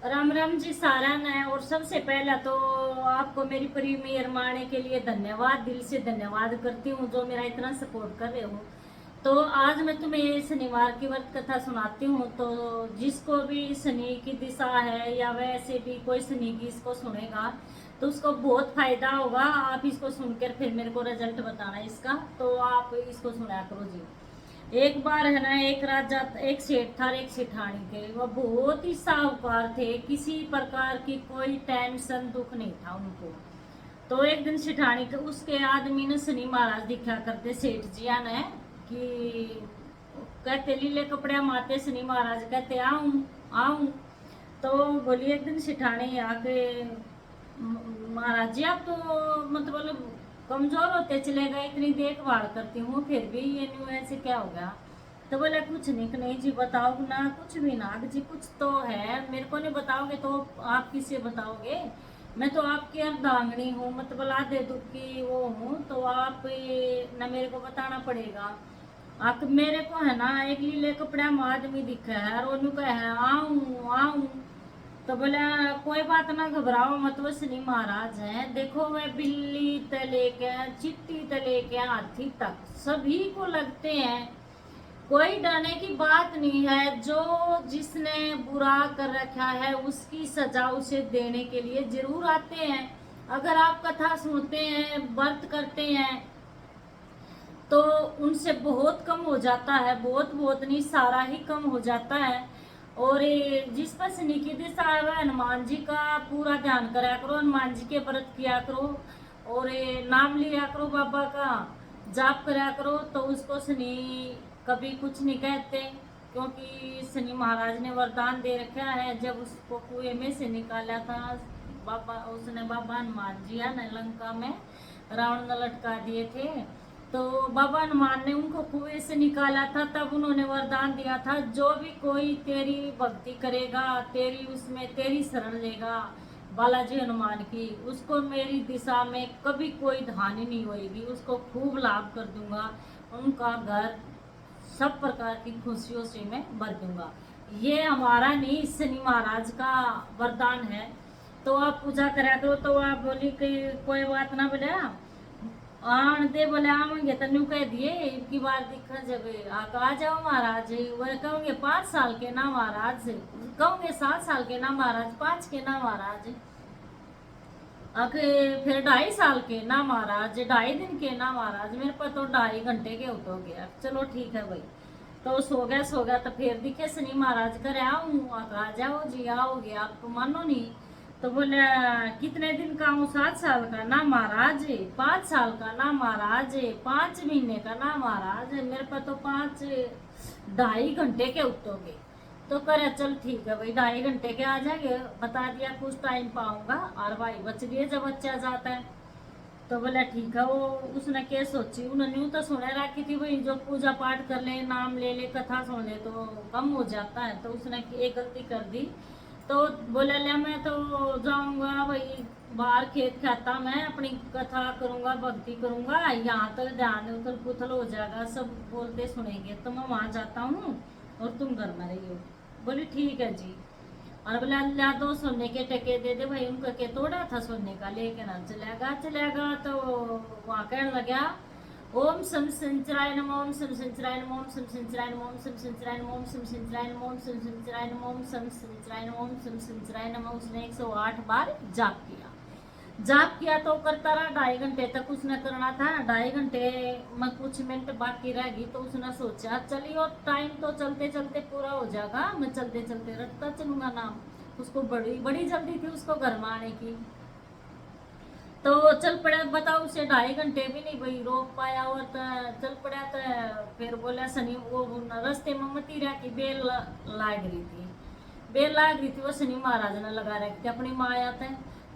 राम राम जी सारण है। और सबसे पहला तो आपको मेरी प्रीमियर माने के लिए धन्यवाद, दिल से धन्यवाद करती हूँ जो मेरा इतना सपोर्ट कर रहे हो। तो आज मैं तुम्हें ये शनिवार की व्रत कथा सुनाती हूँ। तो जिसको भी शनि की दिशा है या वैसे भी कोई शनि की इसको सुनेगा तो उसको बहुत फायदा होगा। आप इसको सुनकर फिर मेरे को रिजल्ट बताना इसका। तो आप इसको सुना करो जी। एक बार है ना, एक राजा, एक सेठ था, एक सेठानी थे। वह बहुत ही साहूकार थे, किसी प्रकार की कोई टेंशन दुख नहीं था उनको। तो एक दिन सेठानी के उसके आदमी ने शनि महाराज दिखा करते सेठ जिया ने कि कहते लीले कपड़े माते शनि महाराज कहते आऊं आऊं। तो बोली एक दिन सेठानी आके महाराज जी आप तो मतलब कमजोर होते चले गए, इतनी देखभाल करती हूँ फिर भी ये न्यू ऐसे क्या हो गया। तो बोले कुछ नहीं नहीं जी, बताओ ना कुछ भी ना जी, कुछ तो है मेरे को नहीं बताओगे तो आप किससे बताओगे। मैं तो आपकी अर्धांगनी हूँ, मतलब आधे दुख की वो हूँ, तो आप ना मेरे को बताना पड़ेगा। आप मेरे को है ना एक लीले कपड़ा में आदमी दिखा है और वो कहे आऊं आऊं। तो बोला कोई बात ना घबराओ मत, वो शनि महाराज हैं, देखो वह बिल्ली से लेके चिट्टी से लेके हाथी तक सभी को लगते हैं। कोई डरने की बात नहीं है, जो जिसने बुरा कर रखा है उसकी सजा उसे देने के लिए जरूर आते हैं। अगर आप कथा सुनते हैं व्रत करते हैं तो उनसे बहुत कम हो जाता है, बहुत बहुत नहीं सारा ही कम हो जाता है। और जिस पर शनि की दिशा है वह हनुमान जी का पूरा ध्यान करा करो, हनुमान जी के व्रत किया करो और नाम लिया करो बाबा का, जाप करा करो तो उसको शनि कभी कुछ नहीं कहते। क्योंकि शनि महाराज ने वरदान दे रखा है, जब उसको कुएं में से निकाला था बाबा, उसने बाबा हनुमान जी है न लंका में रावण ने लटका दिए थे। तो बाबा हनुमान ने उनको कुएं से निकाला था, तब उन्होंने वरदान दिया था जो भी कोई तेरी भक्ति करेगा, तेरी उसमें तेरी शरण लेगा बालाजी हनुमान की, उसको मेरी दिशा में कभी कोई हानि नहीं होगी, उसको खूब लाभ कर दूंगा, उनका घर सब प्रकार की खुशियों से मैं भर दूंगा। ये हमारा नहीं शनि महाराज का वरदान है। तो आप पूजा करा करो। तो आप बोली कि कोई बात ना बोले आन दे बोले आवेंगे तनु कह दिए की बार दिखा जब आ जाओ महाराज। वह कहोगे 5 साल के ना महाराज, कहोगे 7 साल के ना महाराज, 5 के ना महाराज, आके फिर 2.5 साल के ना महाराज, 2.5 दिन के ना महाराज, मेरे पास तो 2.5 घंटे के उठो गया। चलो ठीक है भाई। तो सो गया तो फिर दिखे शनि महाराज करे आऊँ, आ जाओ जी आओगे, आप तो मानो नहीं। तो बोले कितने दिन का हूँ, 7 साल का ना महाराज, 5 साल का ना महाराज, 5 महीने का ना महाराज, मेरे पास तो 2.5 घंटे के उठोगे। तो करे चल ठीक है भाई 2.5 घंटे के आ जाएंगे, बता दिया कुछ टाइम पाऊंगा और भाई बच लिए जब बच्चा जाता है। तो बोला ठीक है। वो उसने क्या सोची, उन्होंने यूं तो सुने रखी थी भाई जो पूजा पाठ कर ले, नाम ले ले, कथा सुन ले तो कम हो जाता है। तो उसने एक गलती कर दी। तो बोले ले मैं तो जाऊंगा भाई बाहर खेत खाता, मैं अपनी कथा करूंगा, भक्ति करूंगा, यहाँ तक ध्यान उथल पुथल हो जाएगा, सब बोलते सुनेंगे, तो मैं वहां जाता हूँ और तुम घर में रही हो। बोली ठीक है जी। और बोले अल्लाह दो सोने के टके दे दे भाई, उनका के तोड़ा था सोने का, लेके ना चलेगा। तो वहां कहने लगा ओम सम संचराय नमः, ओम सम संचराय नमः, ओम सम संचराय नमः, ओम सम संचराय नमः, ओम सम संचराय नमः, ओम सम संचराय नमः, ओम सम संचराय नमः, ओम सम संचराय नमः। उसने 108 बार जाप किया। जाप किया तो करता रहा, 2.5 घंटे तक उसने करना था। 2.5 घंटे में कुछ मिनट बाकी रह गई तो उसने सोचा चलिए टाइम तो चलते चलते पूरा हो जाएगा, मैं चलते चलते रटता चलूंगा नाम। उसको बड़ी बड़ी जल्दी थी उसको घर में आने की। तो चल पड़ा, बताओ उसे 2.5 घंटे भी नहीं भाई रोक पाया। और चल पड़ा तो फिर बोला शनि वो रास्ते में मतीरा की बेल लाग रही थी, बेल लाग रही थी, वो शनि महाराज ने लगा रखी थी अपनी माया थे।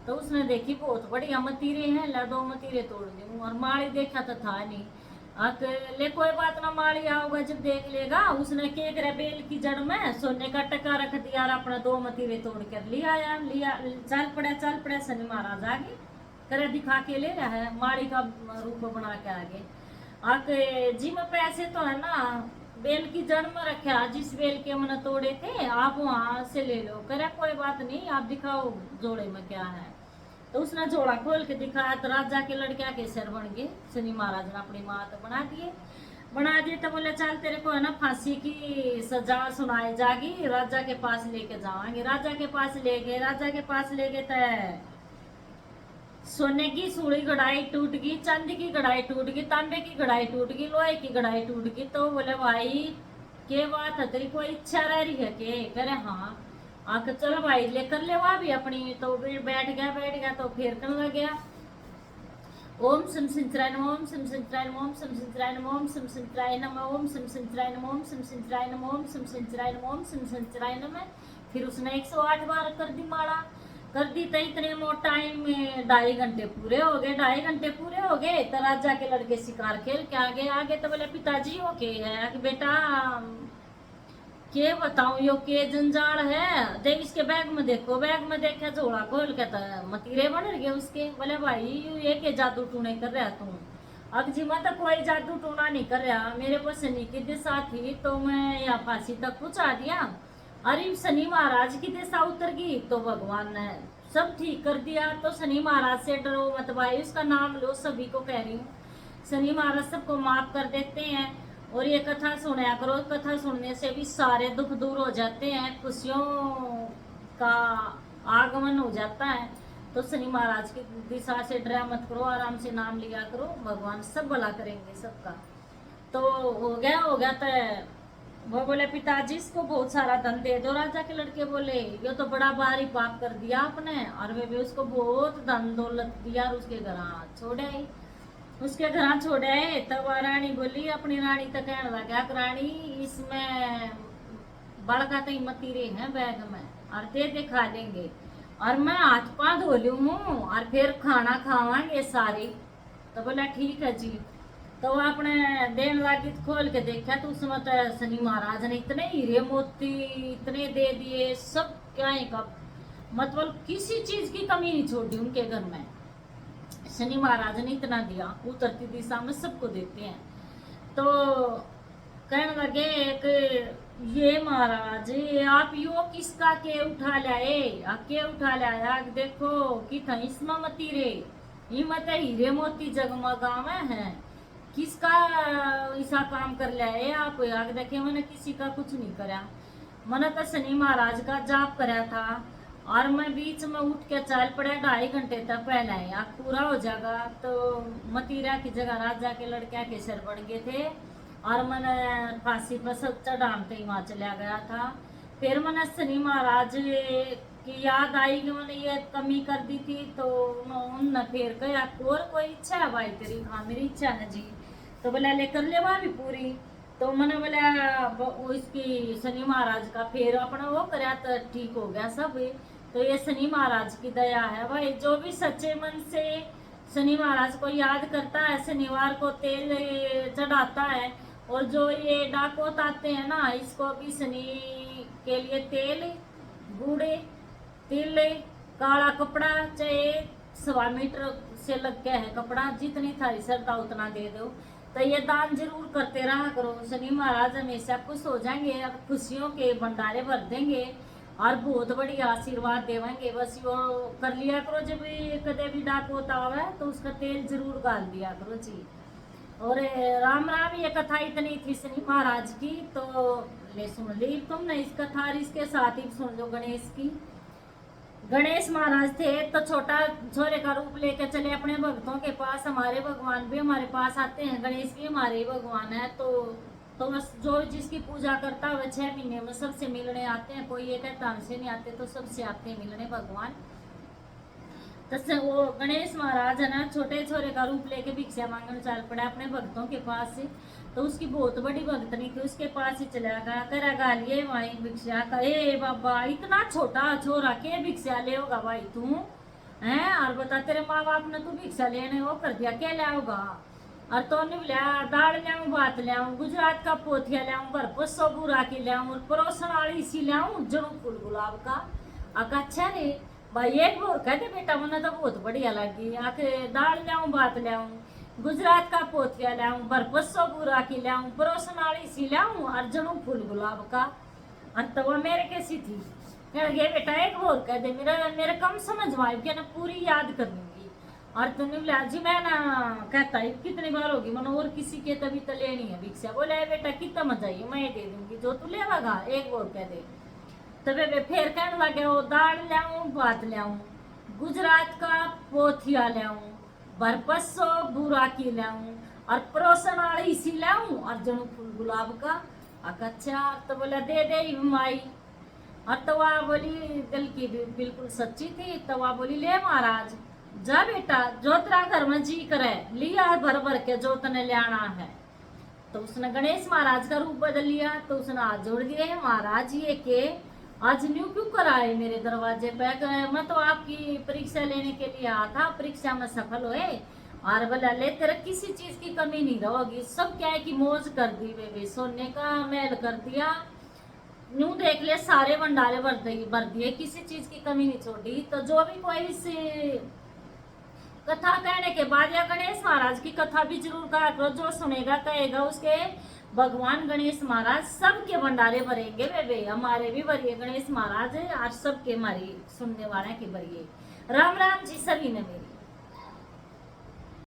तो उसने देखी बहुत बढ़िया मतीरे हैं, ला 2 मतीरे तोड़ दी। और माली देखा तो था नहीं। ले कोई बात ना, माली आओगा जब देख लेगा। उसने के करे बेल की जड़ में सोने का टका रख दिया और अपना 2 मतीरे तोड़ कर लिया। चल पड़ा शनि महाराज आगे करे दिखा के ले रहा है, माड़ी का रूप बना के आगे आके जी में पैसे तो है ना बेल की जड़ में रखा, जिस बेल के मैंने तोड़े थे आप वहां से ले लो। करे कोई बात नहीं, आप दिखाओ जोड़े में क्या है। तो उसने जोड़ा खोल के दिखाया तो राजा के लड़किया के सिर बन गए। शनि महाराज ने अपनी माँ तो बना दिए। तो बोले चल तेरे को है ना फांसी की सजा सुनाई जागी, राजा के पास लेके जावांगे। राजा के पास ले गए। राजा के पास ले गए तो सोने की सूड़ी कढ़ाई टूट गई, चांदी की कढ़ाई टूट गई, तांबे की कढ़ाई टूट गई, लोहे की कढ़ाई टूट गई। तो बोले भाई के बात है, तेरी कोई इच्छा रह रही है के? करे हाँ। आके चलो भाई लेकर ले वहां भी अपनी। तो बैठ गया तो फिर करने लग गया ओम सम सिंचराय नमः, ओम सम सिंचराय नमः, ओम सम सिंचराय नमः, ओम सम सिंचराय नमः, ओम सम सिंचराय नमः, ओम सम सिंचराय नमः, ओम सम सिंचराय नमः, ओम सम सिंचराय नमः। फिर उसने 108 बार कर दी माला। कर दी तो इतने मोट टाइम में 2.5 घंटे पूरे हो गए। 2.5 घंटे पूरे हो गए तो राजा के लड़के शिकार खेल के आगे तो बोले पिताजी ओके है कि बेटा के बताऊं यो के जंजाल है। देख इसके बैग में देखो। बैग में देखा झोला खोल के तो मतीरे बन गए उसके। बोले भाई ये के जादू टूने कर रहा तू? अब जी मैं तो कोई जादू टूना नहीं कर रहा, मेरे को शनि की दिशा थी तो मैं यहाँ फांसी तक पहुंचा दिया। अरे शनि महाराज की दिशा उतर गई तो भगवान ने सब ठीक कर दिया। तो शनि महाराज से डरो मत भाई, उसका नाम लो, सभी को कह रही हूँ। शनि महाराज सबको माफ कर देते हैं। और ये कथा सुना करो, कथा सुनने से भी सारे दुख दूर हो जाते हैं, खुशियों का आगमन हो जाता है। तो शनि महाराज की दिशा से डरा मत करो, आराम से नाम लिया करो, भगवान सब भला करेंगे सबका। तो हो गया तो वो बोले पिताजी इसको बहुत सारा धन दे दो। राजा के लड़के बोले ये तो बड़ा भारी पाप कर दिया आपने। और वे भी उसको बहुत धन दौलत दिया और उसके घर छोड़े। तब रानी बोली अपनी रानी तो कहने लगा रानी इसमें बड़का तो मतीरे हैं बैग में और दे खा लेंगे और मैं हाथ पांव धो लू हूँ और फिर खाना खावांगे सारी। तो बोला ठीक है जी। तो आपने देन लागी खोल के देखा तो उसमें तो शनि महाराज ने इतने हीरे मोती इतने दे दिए, सब क्या है का मतलब किसी चीज की कमी नहीं छोड़ी उनके घर में। शनि महाराज ने इतना दिया, उतरती दिशा में सबको देते हैं। तो कहने लगे कि ये महाराज आप यो किसका के उठा लाए? के उठा लाया देखो कि था इसमें मतीरे ये मत हीरे मोती जगमगावे हैं, किसका ऐसा काम कर लिया है आप? आग देखे मैंने किसी का कुछ नहीं करा, मैंने तो शनि महाराज का जाप करा था और मैं बीच में उठ के चल पड़ा 2.5 घंटे तक पहले आग पूरा हो जाएगा। तो मतीरा की जगह राजा के लड़के के सिर बढ़ गए थे और मैंने फांसी पर सब चढ़ाते वहाँ चला गया था। फिर मैंने शनि महाराज की याद आई कि मैंने ये कमी कर दी थी। तो उनने फिर कहा और कोई इच्छा है भाई तेरी? हाँ मेरी इच्छा है जी। तो बोला लेकर ले वहाँ भी पूरी। तो मैंने बोला इसकी शनि महाराज का फिर अपना वो कराया तो ठीक हो गया सब। तो ये शनि महाराज की दया है भाई, जो भी सच्चे मन से शनि महाराज को याद करता है, शनिवार को तेल चढ़ाता है। और जो ये डाकोत आते हैं ना इसको भी शनि के लिए तेल गुड़े तिल काला कपड़ा चाहे 1.25 मीटर से लग गया है कपड़ा, जितनी थारी श्रद्धा उतना दे दो। तो ये दान जरूर करते रहा करो, शनि महाराज हमेशा खुश हो जाएंगे और खुशियों के भंडारे भर देंगे और बहुत बड़ी आशीर्वाद देवेंगे। बस वो कर लिया करो, जब भी कदे भी डाक होता हुआ तो उसका तेल जरूर डाल दिया करो जी। और राम राम ये कथा इतनी थी शनि महाराज की। तो ले सुन ली तुमने इस कथा, इसके साथ ही सुन लो गणेश की। गणेश महाराज थे तो छोटा छोरे का रूप लेकर चले अपने भक्तों के पास। हमारे भगवान भी हमारे पास आते हैं, गणेश भी हमारे भगवान है। तो बस जो जिसकी पूजा करता है वह 6 महीने में सबसे मिलने आते हैं। कोई ये कहता हमसे नहीं आते, तो सबसे आते हैं मिलने भगवान। तो वो गणेश महाराज है ना छोटे छोरे का रूप लेके भिक्षा मांगने चल पड़ा अपने भक्तों के पास से। तो उसकी बहुत बड़ी भक्तनी थी, उसके पास ही चला गया, करा गालिए भाई भिक्षा का। ए बाबा इतना छोटा छोरा के भिक्षा ले होगा भाई तू हैं? और बता तेरे माँ बाप ने तू भिक्षा लेने वो कर दिया, क्या लाओगा? और तो नहीं दाल लाऊं भात लाऊं गुजरात का पोथिया लाऊं घर पर सबू राखी लाऊं और परोसन वाली सी लाऊं जड़ू फूल गुलाब का। आका अच्छा रे भाई एक बोर कहते बेटा मैंने तो बहुत बढ़िया लगी। आके दाल लाऊं भात लाऊं गुजरात का पोथिया लाऊं, बरपसो बुरा की लाऊं, परोसनाली सी लाऊं, अर्जुन फूल गुलाब का। और तो वो मेरे कैसी थी, कह गए बेटा एक और कह दे, मेरा मेरे कम समझ में आई, ना पूरी याद कर लूंगी। और तुमने बोला जी मैं ना कहता है कितनी बार होगी मनो, और किसी के तभी तो लेनी है भिक्षा। बोले बेटा कितना मजा आई, मैं दे दूंगी जो तू लेवागा, एक और कह दे। तबे वे फिर कहने लगे वो दाल लाऊं, भात लाऊं, गुजरात का पोथिया लाऊं, बरपसो बुरा की लाऊं, और परोसन वाली सी लाऊं, और जनू फूल गुलाब का। अच्छा तो बोला दे दे माई। और तो वह बोली दिल की बिल्कुल सच्ची थी, तो वह बोली ले महाराज जा बेटा, जो तेरा घर में जी करे लिया भर भर के जो तने लाना है। तो उसने गणेश महाराज का रूप बदल लिया, तो उसने हाथ जोड़ दिए, महाराज ये के आज न्यू क्यों कराए मेरे दरवाजे पे, मैं तो आपकी परीक्षा लेने के लिए आया था, परीक्षा में सफल हुए, और बोला ले तेरा किसी चीज की कमी नहीं रहेगी, सब क्या है कि मौज कर दी वे, सोने का महल कर दिया, न्यू देख ले सारे भंडारे भर दिए, किसी चीज की कमी नहीं छोड़ी। तो जो भी कोई से कथा कहने के बाद या गणेश महाराज की कथा भी जरूर कहा करो, जो सुनेगा कहेगा उसके भगवान गणेश महाराज सबके भंडारे भरेंगे वे हमारे भी भरिए गणेश महाराज, आज सबके हमारी सुनने वाले के भरिए। राम राम जी सभी ने मेरी।